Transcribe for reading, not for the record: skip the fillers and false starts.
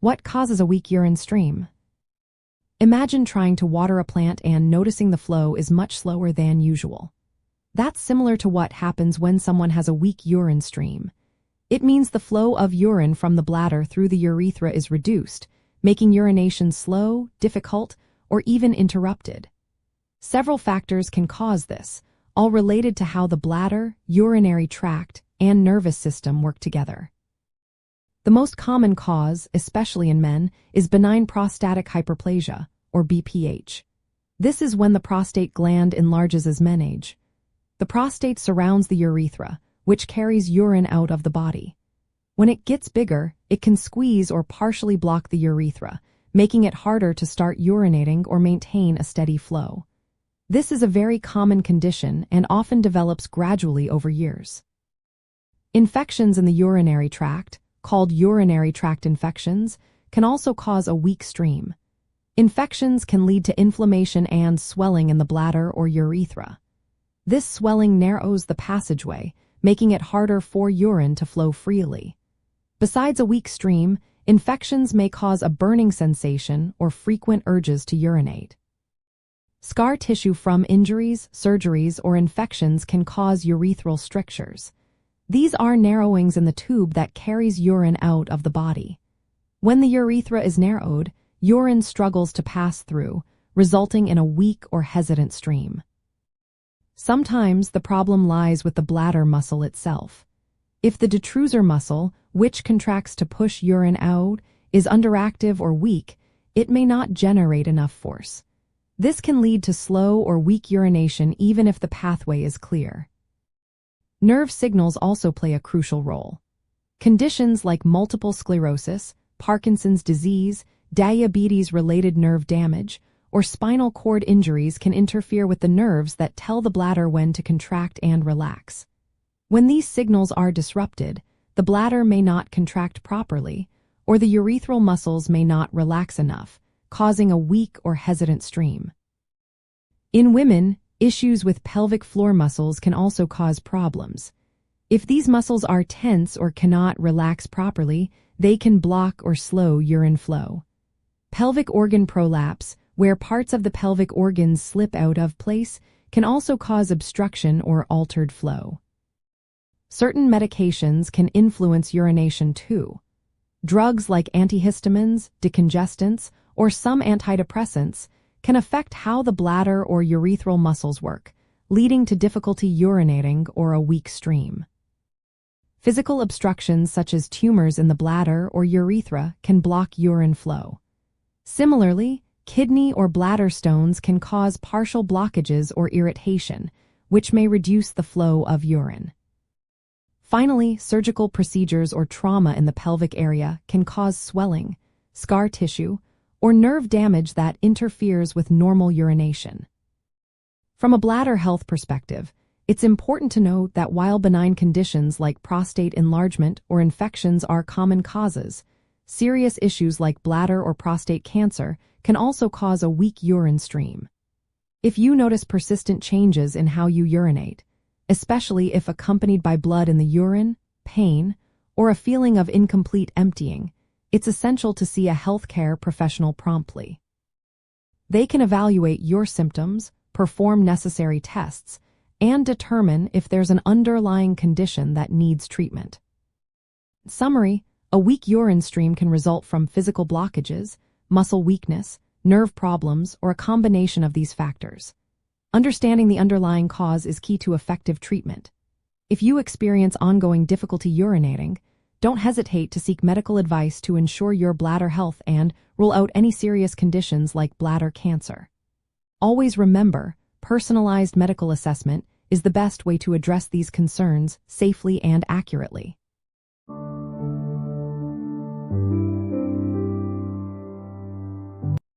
What causes a weak urine stream? Imagine trying to water a plant and noticing the flow is much slower than usual. That's similar to what happens when someone has a weak urine stream. It means the flow of urine from the bladder through the urethra is reduced, making urination slow, difficult, or even interrupted. Several factors can cause this, all related to how the bladder, urinary tract, and nervous system work together. The most common cause, especially in men, is benign prostatic hyperplasia, or BPH. This is when the prostate gland enlarges as men age. The prostate surrounds the urethra, which carries urine out of the body. When it gets bigger, it can squeeze or partially block the urethra, making it harder to start urinating or maintain a steady flow. This is a very common condition and often develops gradually over years. Infections in the urinary tract, called urinary tract infections, can also cause a weak stream. Infections can lead to inflammation and swelling in the bladder or urethra. This swelling narrows the passageway, making it harder for urine to flow freely. Besides a weak stream, infections may cause a burning sensation or frequent urges to urinate. Scar tissue from injuries, surgeries, or infections can cause urethral strictures. These are narrowings in the tube that carries urine out of the body. When the urethra is narrowed, urine struggles to pass through, resulting in a weak or hesitant stream. Sometimes the problem lies with the bladder muscle itself. If the detrusor muscle, which contracts to push urine out, is underactive or weak, it may not generate enough force. This can lead to slow or weak urination even if the pathway is clear. Nerve signals also play a crucial role. Conditions like multiple sclerosis, Parkinson's disease, diabetes-related nerve damage, or spinal cord injuries can interfere with the nerves that tell the bladder when to contract and relax. When these signals are disrupted, the bladder may not contract properly, or the urethral muscles may not relax enough, causing a weak or hesitant stream. In women, issues with pelvic floor muscles can also cause problems. If these muscles are tense or cannot relax properly, they can block or slow urine flow. Pelvic organ prolapse, where parts of the pelvic organs slip out of place, can also cause obstruction or altered flow. Certain medications can influence urination too. Drugs like antihistamines, decongestants, or some antidepressants can affect how the bladder or urethral muscles work, leading to difficulty urinating or a weak stream. Physical obstructions such as tumors in the bladder or urethra can block urine flow. Similarly, kidney or bladder stones can cause partial blockages or irritation, which may reduce the flow of urine. Finally, surgical procedures or trauma in the pelvic area can cause swelling, scar tissue, or nerve damage that interferes with normal urination. From a bladder health perspective, it's important to note that while benign conditions like prostate enlargement or infections are common causes, serious issues like bladder or prostate cancer can also cause a weak urine stream. If you notice persistent changes in how you urinate, especially if accompanied by blood in the urine, pain, or a feeling of incomplete emptying, it's essential to see a healthcare professional promptly. They can evaluate your symptoms, perform necessary tests, and determine if there's an underlying condition that needs treatment. In summary, a weak urine stream can result from physical blockages, muscle weakness, nerve problems, or a combination of these factors. Understanding the underlying cause is key to effective treatment. If you experience ongoing difficulty urinating, don't hesitate to seek medical advice to ensure your bladder health and rule out any serious conditions like bladder cancer. Always remember, personalized medical assessment is the best way to address these concerns safely and accurately.